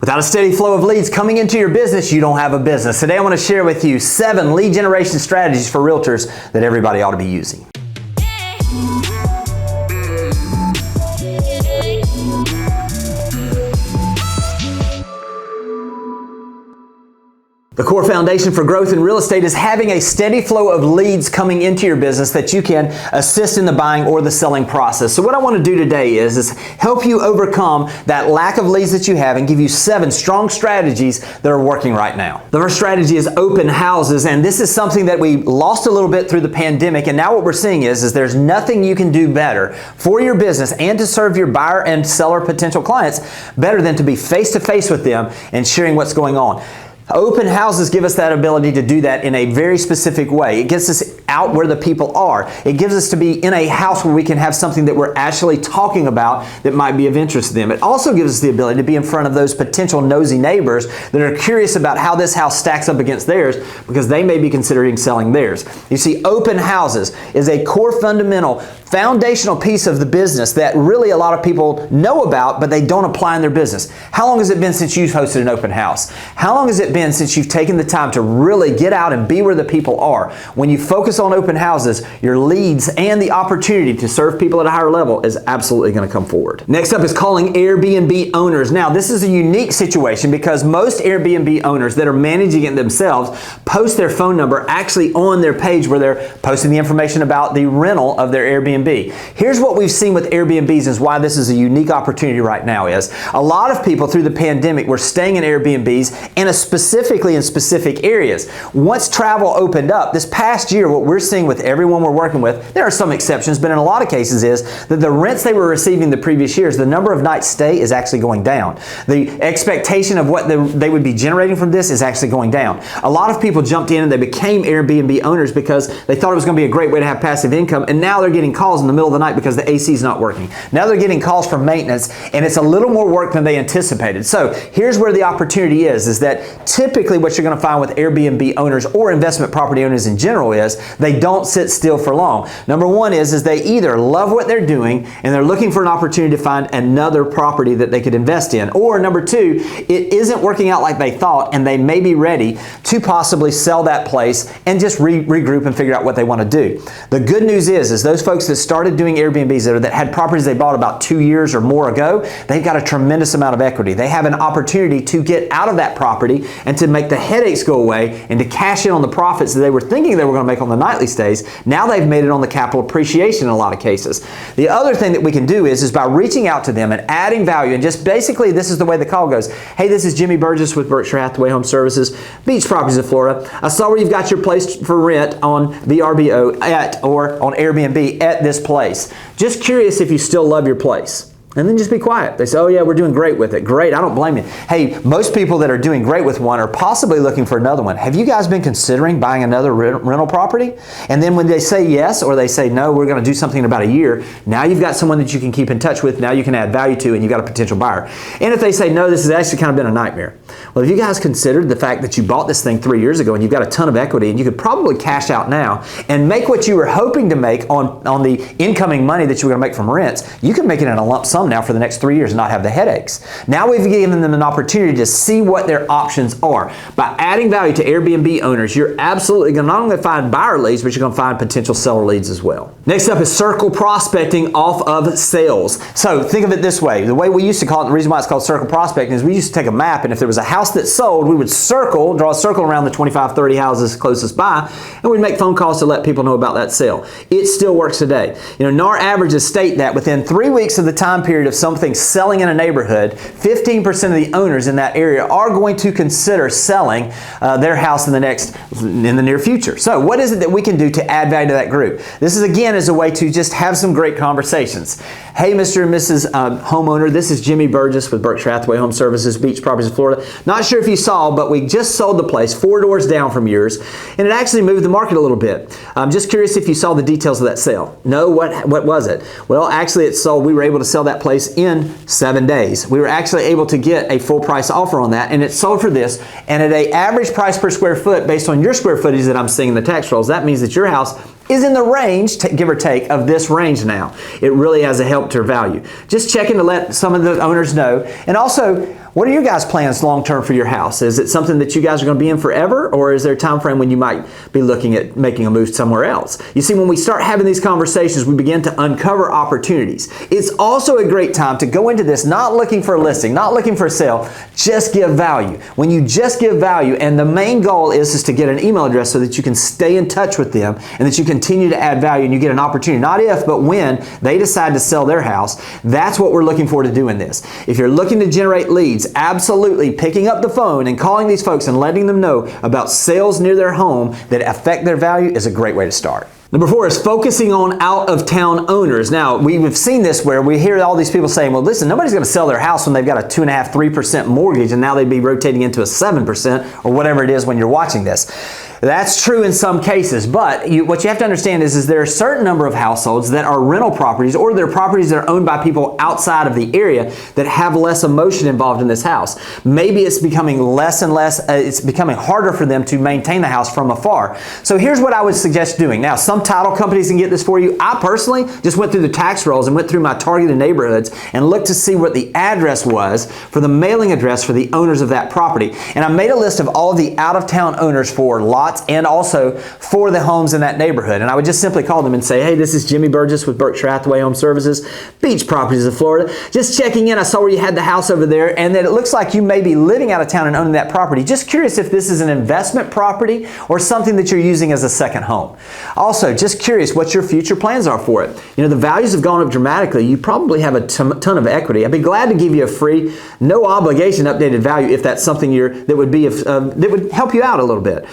Without a steady flow of leads coming into your business, you don't have a business. Today I want to share with you 7 lead generation strategies for realtors that everybody ought to be using. The core foundation for growth in real estate is having a steady flow of leads coming into your business that you can assist in the buying or the selling process. So what I want to do today is help you overcome that lack of leads that you have and give you 7 strong strategies that are working right now. The first strategy is open houses, and this is something that we lost a little bit through the pandemic, and now what we're seeing is there's nothing you can do better for your business and to serve your buyer and seller potential clients better than to be face-to-face with them and sharing what's going on. Open houses give us that ability to do that in a very specific way. It gets us out where the people are. It gives us to be in a house where we can have something that we're actually talking about that might be of interest to them. It also gives us the ability to be in front of those potential nosy neighbors that are curious about how this house stacks up against theirs because they may be considering selling theirs. You see, open houses is a core fundamental foundational piece of the business that really a lot of people know about, but they don't apply in their business. How long has it been since you've hosted an open house? How long has it been since you've taken the time to really get out and be where the people are? When you focus on open houses, your leads and the opportunity to serve people at a higher level is absolutely going to come forward. Next up is calling Airbnb owners. Now, this is a unique situation because most Airbnb owners that are managing it themselves post their phone number actually on their page where they're posting the information about the rental of their Airbnb. Here's what we've seen with Airbnbs is why this is a unique opportunity right now is a lot of people through the pandemic were staying in Airbnbs and specifically in specific areas. Once travel opened up this past year, what we're seeing with everyone we're working with, there are some exceptions, but in a lot of cases is that the rents they were receiving the previous years, the number of nights stay is actually going down. The expectation of what they would be generating from this is actually going down. A lot of people jumped in and they became Airbnb owners because they thought it was going to be a great way to have passive income, and now they're getting calls in the middle of the night because the AC is not working. Now they're getting calls for maintenance, and it's a little more work than they anticipated. So here's where the opportunity is that typically what you're going to find with Airbnb owners or investment property owners in general is they don't sit still for long. Number one is they either love what they're doing and they're looking for an opportunity to find another property that they could invest in, or number two, it isn't working out like they thought and they may be ready to possibly sell that place and just regroup and figure out what they want to do. The good news is those folks that started doing Airbnbs that had properties they bought about 2 years or more ago, they've got a tremendous amount of equity. They have an opportunity to get out of that property and to make the headaches go away and to cash in on the profits that they were thinking they were going to make on the nightly stays. Now they've made it on the capital appreciation in a lot of cases. The other thing that we can do is by reaching out to them and adding value, and just basically this is the way the call goes. Hey, this is Jimmy Burgess with Berkshire Hathaway Home Services, Beach Properties in Florida. I saw where you've got your place for rent on VRBO or on Airbnb at this place. Just curious if you still love your place. And then just be quiet. They say, oh yeah, we're doing great with it. Great, I don't blame you. Hey, most people that are doing great with one are possibly looking for another one. Have you guys been considering buying another rental property? And then when they say yes or they say no, we're going to do something in about a year, now you've got someone that you can keep in touch with, now you can add value to, and you've got a potential buyer. And if they say no, this has actually kind of been a nightmare. Well, if you guys considered the fact that you bought this thing 3 years ago and you've got a ton of equity and you could probably cash out now and make what you were hoping to make on the incoming money that you were going to make from rents, you can make it in a lump sum now for the next 3 years and not have the headaches. Now we've given them an opportunity to see what their options are. By adding value to Airbnb owners, you're absolutely going to not only find buyer leads, but you're going to find potential seller leads as well. Next up is circle prospecting off of sales. So think of it this way. The way we used to call it, the reason why it's called circle prospecting is we used to take a map, and if there was a house that sold, we would draw a circle around the 25, 30 houses closest by, and we'd make phone calls to let people know about that sale. It still works today. NAR averages state that within 3 weeks of the time period of something selling in a neighborhood, 15% of the owners in that area are going to consider selling their house in the near future. So what is it that we can do to add value to that group? This is again as a way to just have some great conversations. Hey, Mr. and Mrs. Homeowner, this is Jimmy Burgess with Berkshire Hathaway Home Services, Beach Properties in Florida. Not sure if you saw, but we just sold the place 4 doors down from yours, and it actually moved the market a little bit. I'm just curious if you saw the details of that sale. No, what was it? Well, actually it sold. We were able to sell that place in 7 days. We were actually able to get a full price offer on that, and it sold for this, and at an average price per square foot based on your square footage that I'm seeing in the tax rolls, that means that your house is in the range, give or take, of this range now. It really has a help to value. Just checking to let some of the owners know. And also, What are your guys' plans long term for your house? Is it something that you guys are going to be in forever, or is there a time frame when you might be looking at making a move somewhere else? You see, when we start having these conversations, we begin to uncover opportunities. It's also a great time to go into this not looking for a listing, not looking for a sale, just give value. When you just give value, and the main goal is to get an email address so that you can stay in touch with them and that you continue to add value and you get an opportunity, not if, but when they decide to sell their house. That's what we're looking for to do in this. If you're looking to generate leads, absolutely picking up the phone and calling these folks and letting them know about sales near their home that affect their value is a great way to start. Number 4 is focusing on out-of-town owners. Now, we've seen this where we hear all these people saying, well, listen, nobody's going to sell their house when they've got a 2.5%, 3% mortgage, and now they'd be rotating into a 7% or whatever it is when you're watching this. That's true in some cases, but what you have to understand is there are a certain number of households that are rental properties, or they're properties that are owned by people outside of the area that have less emotion involved in this house. Maybe it's becoming less and less, it's becoming harder for them to maintain the house from afar. So here's what I would suggest doing. Now, some title companies can get this for you. I personally just went through the tax rolls and went through my targeted neighborhoods and looked to see what the address was for the mailing address for the owners of that property. And I made a list of all of the out-of-town owners for lots and also for the homes in that neighborhood. And I would just simply call them and say, hey, this is Jimmy Burgess with Berkshire Hathaway Home Services, Beach Properties of Florida. Just checking in. I saw where you had the house over there and that it looks like you may be living out of town and owning that property. Just curious if this is an investment property or something that you're using as a second home. Also, just curious what your future plans are for it. You know, the values have gone up dramatically. You probably have a ton of equity. I'd be glad to give you a free, no obligation updated value if that's something that would help you out a little bit.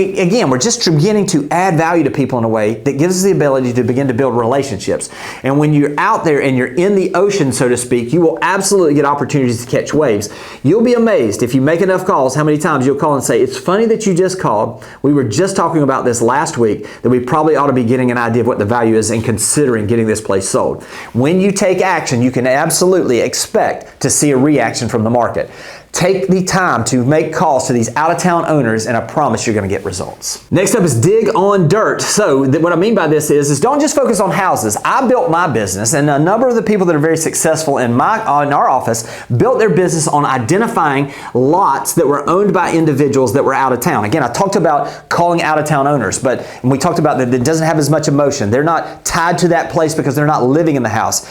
Again, we're just beginning to add value to people in a way that gives us the ability to begin to build relationships. And when you're out there and you're in the ocean, so to speak, you will absolutely get opportunities to catch waves. You'll be amazed if you make enough calls how many times you'll call and say, it's funny that you just called. We were just talking about this last week, that we probably ought to be getting an idea of what the value is and considering getting this place sold. When you take action, you can absolutely expect to see a reaction from the market. Take the time to make calls to these out-of-town owners, and I promise you're going to get results. Next up is dig on dirt. So what I mean by this is don't just focus on houses. I built my business, and a number of the people that are very successful in our office built their business on identifying lots that were owned by individuals that were out of town. Again, I talked about calling out-of-town owners, but we talked about that it doesn't have as much emotion. They're not tied to that place because they're not living in the house.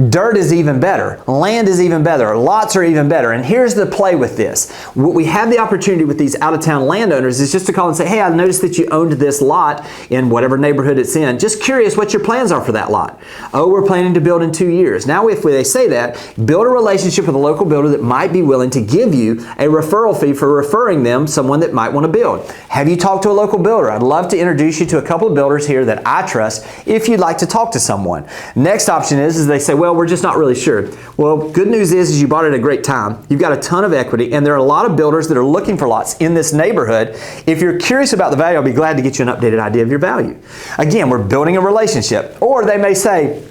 Dirt is even better. Land is even better. Lots are even better. And here's the play with this. What we have the opportunity with these out-of-town landowners is just to call and say, hey, I noticed that you owned this lot in whatever neighborhood it's in. Just curious what your plans are for that lot. Oh, we're planning to build in 2 years. Now, if they say that, build a relationship with a local builder that might be willing to give you a referral fee for referring them someone that might want to build. Have you talked to a local builder? I'd love to introduce you to a couple of builders here that I trust if you'd like to talk to someone. Next option is they say, well, we're just not really sure. Well, good news is you bought it at a great time. You've got a ton of equity, and there are a lot of builders that are looking for lots in this neighborhood. If you're curious about the value, I'll be glad to get you an updated idea of your value. Again, we're building a relationship. Or they may say,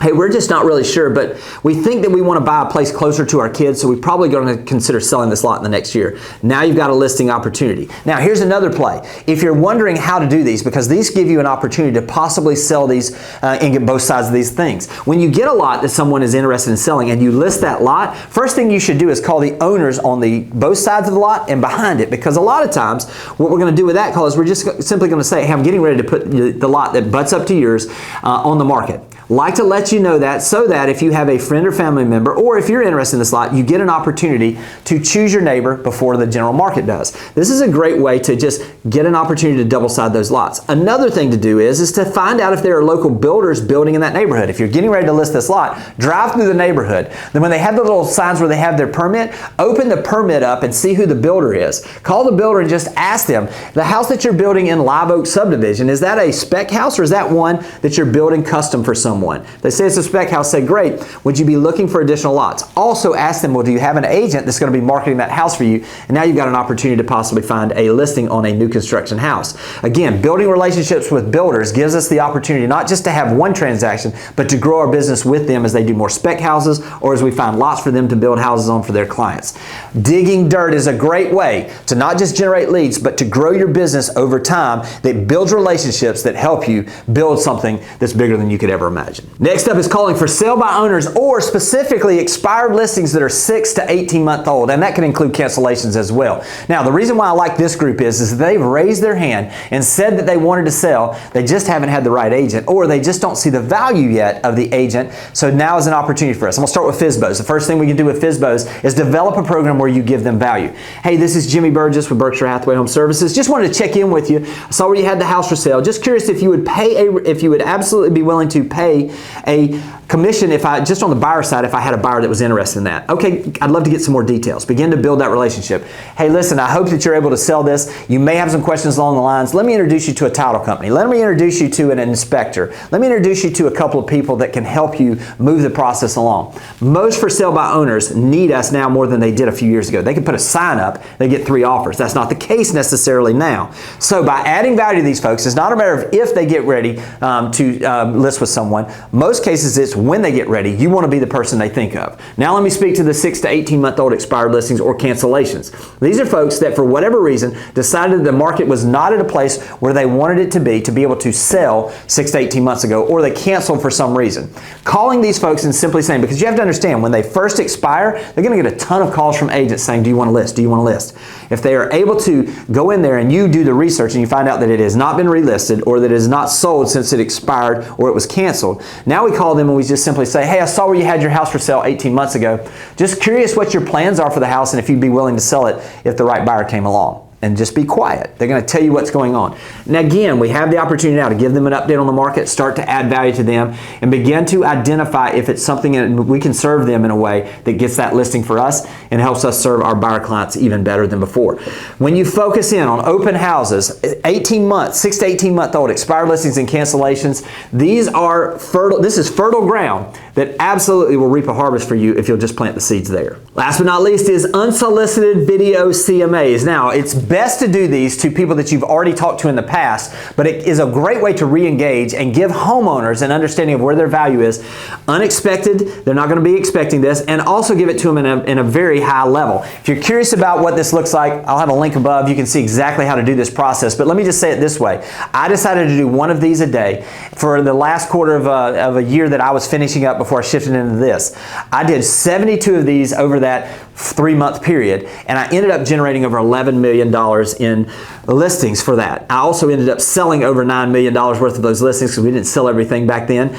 hey, we're just not really sure, but we think that we want to buy a place closer to our kids, so we're probably going to consider selling this lot in the next year. Now you've got a listing opportunity. Now here's another play. If you're wondering how to do these, because these give you an opportunity to possibly sell these and get both sides of these things. When you get a lot that someone is interested in selling and you list that lot, first thing you should do is call the owners on both sides of the lot and behind it, because a lot of times what we're going to do with that call is we're just simply going to say, hey, I'm getting ready to put the lot that butts up to yours on the market. Like to let you know that so that if you have a friend or family member, or if you're interested in this lot, you get an opportunity to choose your neighbor before the general market does. This is a great way to just get an opportunity to double side those lots. Another thing to do is to find out if there are local builders building in that neighborhood. If you're getting ready to list this lot, drive through the neighborhood. Then when they have the little signs where they have their permit, open the permit up and see who the builder is. Call the builder and just ask them, the house that you're building in Live Oak subdivision, is that a spec house or is that one that you're building custom for someone? They say it's a spec house, say great, would you be looking for additional lots? Also ask them, well, do you have an agent that's going to be marketing that house for you? And now you've got an opportunity to possibly find a listing on a new construction house. Again, building relationships with builders gives us the opportunity not just to have one transaction, but to grow our business with them as they do more spec houses or as we find lots for them to build houses on for their clients. Digging dirt is a great way to not just generate leads, but to grow your business over time that builds relationships that help you build something that's bigger than you could ever imagine. imagine. Next up is calling for sale by owners, or specifically expired listings that are 6 to 18 month old, and that can include cancellations as well. Now, the reason why I like this group is they've raised their hand and said that they wanted to sell, they just haven't had the right agent, or they just don't see the value yet of the agent. So now is an opportunity for us. I'm gonna start with FSBOs. The first thing we can do with FSBOs is develop a program where you give them value. Hey, this is Jimmy Burgess with Berkshire Hathaway Home Services. Just wanted to check in with you. I saw where you had the house for sale. Just curious if you would absolutely be willing to pay a commission just on the buyer side if I had a buyer that was interested in that. Okay, I'd love to get some more details. Begin to build that relationship. Hey, listen, I hope that you're able to sell this. You may have some questions along the lines. Let me introduce you to a title company. Let me introduce you to an inspector. Let me introduce you to a couple of people that can help you move the process along. Most for sale by owners need us now more than they did a few years ago. They can put a sign up, they get 3 offers. That's not the case necessarily now. So by adding value to these folks, it's not a matter of if they get ready to list with someone. Most cases it's when they get ready. You want to be the person they think of. Now let me speak to the 6 to 18 month old expired listings or cancellations. These are folks that for whatever reason decided the market was not at a place where they wanted it to be able to sell 6 to 18 months ago, or they canceled for some reason. Calling these folks and simply saying, because you have to understand, when they first expire, they're going to get a ton of calls from agents saying, do you want to list? Do you want to list? If they are able to go in there and you do the research and you find out that it has not been relisted, or that it is not sold since it expired or it was canceled, now we call them and we just simply say, hey, I saw where you had your house for sale 18 months ago. Just curious what your plans are for the house and if you'd be willing to sell it if the right buyer came along. And just be quiet. They're going to tell you what's going on. And again, we have the opportunity now to give them an update on the market, start to add value to them, and begin to identify if it's something that we can serve them in a way that gets that listing for us and helps us serve our buyer clients even better than before. When you focus in on open houses, 18 months, 6 to 18 month old, expired listings and cancellations, these are fertile. This is fertile ground that absolutely will reap a harvest for you if you'll just plant the seeds there. Last but not least is unsolicited video CMAs. Now, it's best to do these to people that you've already talked to in the past, but it is a great way to re-engage and give homeowners an understanding of where their value is. Unexpected, they're not going to be expecting this, and also give it to them in a very high level. If you're curious about what this looks like, I'll have a link above. You can see exactly how to do this process, but let me just say it this way. I decided to do one of these a day for the last quarter of a year that I was finishing up before I shifted into this. I did 72 of these over that 3-month period, and I ended up generating over $11 million in listings for that. I also ended up selling over $9 million worth of those listings because we didn't sell everything back then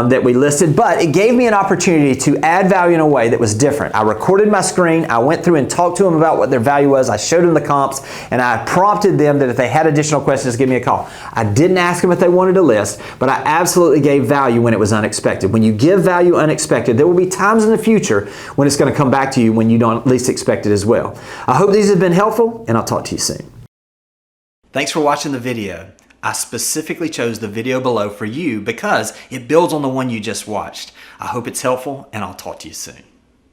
that we listed, but it gave me an opportunity to add value in a way that was different. I recorded my screen, I went through and talked to them about what their value was, I showed them the comps, and I prompted them that if they had additional questions, give me a call. I didn't ask them if they wanted to list, but I absolutely gave value when it was unexpected. When you give value unexpected, there will be times in the future when it's going to come back to you when you don't least expect it as well. I hope these have been helpful, and I'll talk to you soon. Thanks for watching the video. I specifically chose the video below for you because it builds on the one you just watched. I hope it's helpful, and I'll talk to you soon.